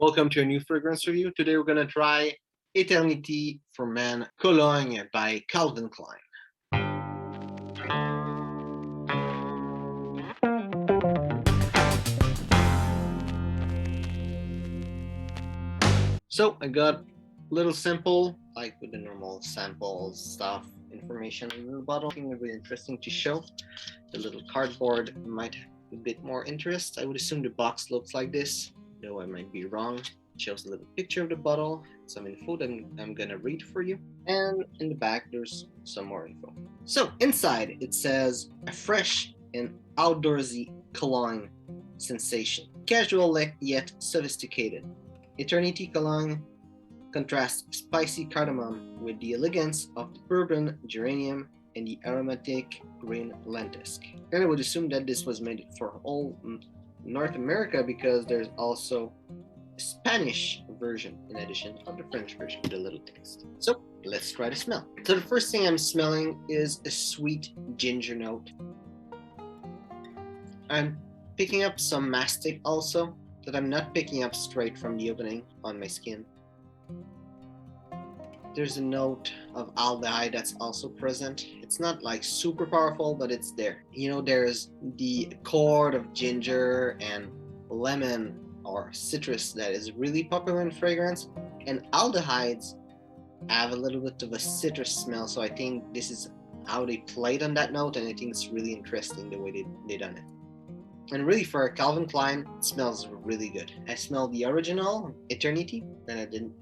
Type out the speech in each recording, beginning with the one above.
Welcome to a new fragrance review. Today we're gonna try Eternity for Men Cologne by Calvin Klein. So I got a little sample, like with the normal samples stuff, information in the bottle. Something really interesting to show. The little cardboard might have a bit more interest. I would assume the box looks like this, though I might be wrong. It shows a little picture of the bottle, some info that I'm gonna read for you. And in the back, there's some more info. So inside, it says a fresh and outdoorsy cologne sensation, casual yet sophisticated. Eternity Cologne contrasts spicy cardamom with the elegance of the bourbon geranium and the aromatic green lentisk. And I would assume that this was made for all North America because there's also a Spanish version in addition of the French version with a little text. So let's try to smell. So the first thing I'm smelling is a sweet ginger note. I'm picking up some mastic also that I'm not picking up straight from the opening on my skin. There's a note of aldehyde that's also present. It's not like super powerful, but it's there. There's the accord of ginger and lemon or citrus that is really popular in fragrance, and aldehydes have a little bit of a citrus smell, so I think this is how they played on that note, and I think it's really interesting the way they done it. And really, for a Calvin Klein, it smells really good. I smelled the original Eternity, and I didn't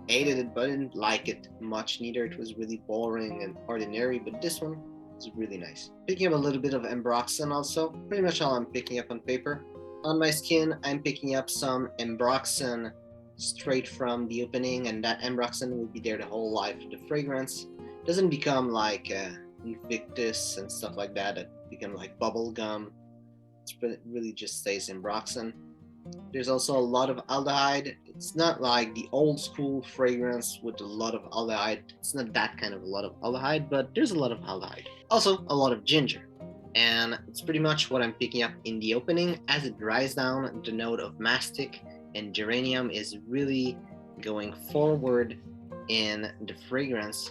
hate it, but I didn't like it much neither. It was really boring and ordinary, but this one is really nice. Picking up a little bit of Ambroxan also, pretty much all I'm picking up on paper. On my skin, I'm picking up some Ambroxan straight from the opening, and that Ambroxan will be there the whole life of the fragrance. It doesn't become like Invictus and stuff like that. It become like bubble gum. It really just stays Ambroxan. There's also a lot of aldehyde. It's not like the old school fragrance with a lot of aldehyde. It's not that kind of a lot of aldehyde, but there's a lot of aldehyde. Also, a lot of ginger. And it's pretty much what I'm picking up in the opening. As it dries down, the note of mastic and geranium is really going forward in the fragrance.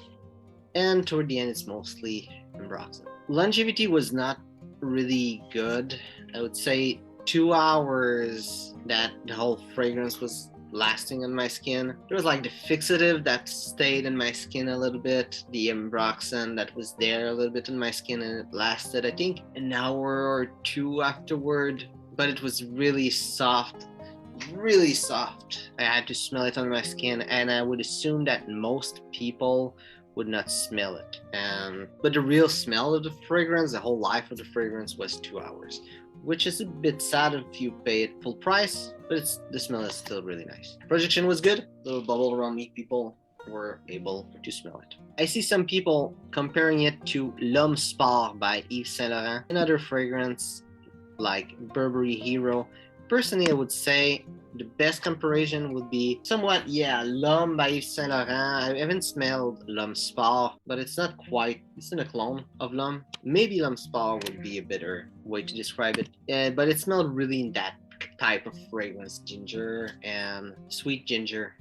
And toward the end, it's mostly Ambroxan. Longevity was not really good. I would say 2 hours that the whole fragrance was lasting on my skin. There was like the fixative that stayed in my skin a little bit, the Ambroxan that was there a little bit in my skin, and it lasted I think an hour or two afterward, but it was really soft. Really soft. I had to smell it on my skin, and I would assume that most people would not smell it. But the real smell of the fragrance, the whole life of the fragrance, was 2 hours, which is a bit sad if you pay it full price, but the smell is still really nice. Projection was good. Little bubble around me, people were able to smell it. I see some people comparing it to L'Homme Sport by Yves Saint Laurent, another fragrance like Burberry Hero. Personally, I would say the best comparison would be somewhat, L'Homme by Yves Saint Laurent. I haven't smelled L'Homme Sport, but it's not quite, it's in a clone of L'Homme. Maybe L'Homme Sport would be a better way to describe it, but it smelled really in that type of fragrance, ginger and sweet ginger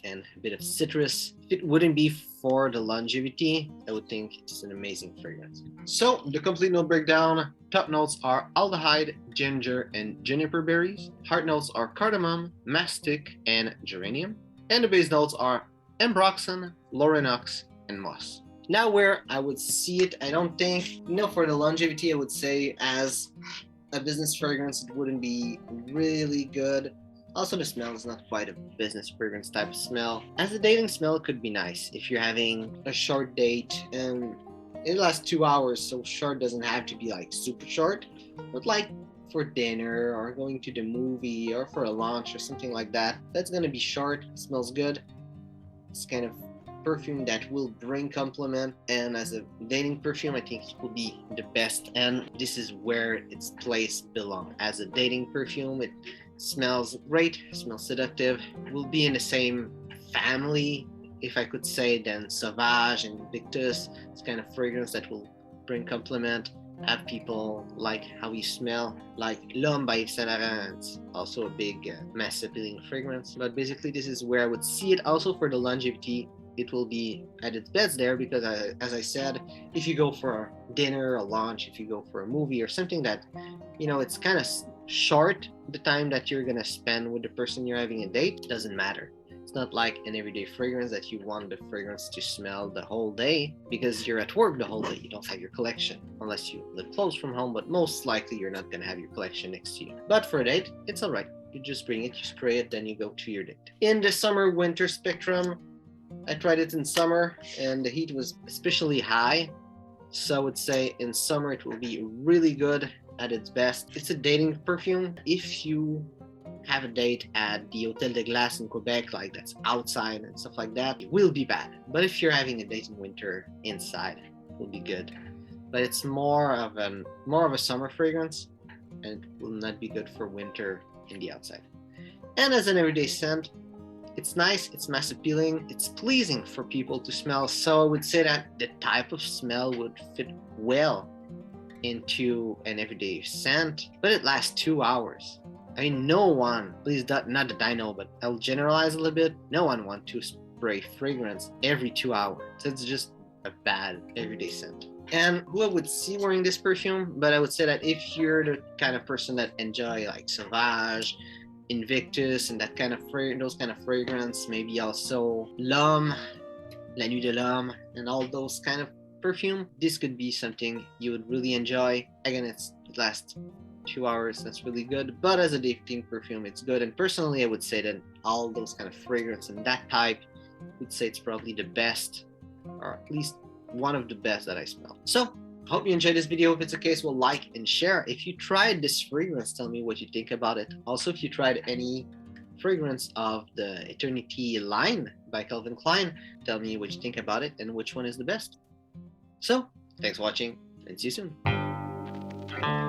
and a bit of citrus. If it wouldn't be for the longevity, I would think it's an amazing fragrance. So the complete note breakdown: top notes are aldehyde, ginger, and juniper berries. Heart notes are cardamom, mastic, and geranium. And the base notes are Ambroxan, Laurenox, and moss. Now where I would see it, I don't think, for the longevity, I would say as a business fragrance, it wouldn't be really good. Also, the smell is not quite a business fragrance type of smell. As a dating smell, it could be nice if you're having a short date and it lasts 2 hours, so short doesn't have to be like super short, but like for dinner or going to the movie or for a lunch or something like that. That's gonna be short, smells good. It's kind of perfume that will bring compliment, and as a dating perfume, I think it will be the best, and this is where its place belongs. As a dating perfume, it smells great, smells seductive, will be in the same family, if I could say, than Sauvage and Invictus. It's kind of fragrance that will bring compliment. have people like how you smell, like L'Homme by Yves Saint Laurent. It's also a big mass appealing fragrance. But basically, this is where I would see it. Also for the longevity, it will be at its best there because, as I said, if you go for dinner or lunch, if you go for a movie or something that, it's kind of short, the time that you're gonna spend with the person you're having a date doesn't matter. It's not like an everyday fragrance that you want the fragrance to smell the whole day because you're at work the whole day. You don't have your collection unless you live close from home, but most likely you're not going to have your collection next to you. But for a date, it's all right. You just bring it, you spray it, then you go to your date. In the summer winter spectrum, I tried it in summer and the heat was especially high. So I would say in summer it will be really good at its best. It's a dating perfume. If you have a date at the Hotel de Glace in Quebec, like that's outside and stuff like that, it will be bad. But if you're having a date in winter inside, it will be good. But it's more of a summer fragrance, and it will not be good for winter in the outside. And as an everyday scent, it's nice, it's mass appealing, it's pleasing for people to smell. So I would say that the type of smell would fit well into an everyday scent, but it lasts 2 hours. I mean, no one, please not that I know, but I'll generalize a little bit. No one wants to spray fragrance every 2 hours. So it's just a bad everyday scent. And who I would see wearing this perfume, but I would say that if you're the kind of person that enjoy like Sauvage, Invictus, and that kind of those kind of fragrance, maybe also L'Homme, La Nuit de l'Homme, and all those kind of perfume, this could be something you would really enjoy. Again, it lasts 2 hours, that's really good, but as a dating perfume, it's good. And personally, I would say that all those kind of fragrance and that type, I would say it's probably the best, or at least one of the best that I smell. So hope you enjoyed this video. If it's the case, well, like and share. If you tried this fragrance, tell me what you think about it. Also, if you tried any fragrance of the Eternity line by Calvin Klein, tell me what you think about it and which one is the best. So thanks for watching and see you soon.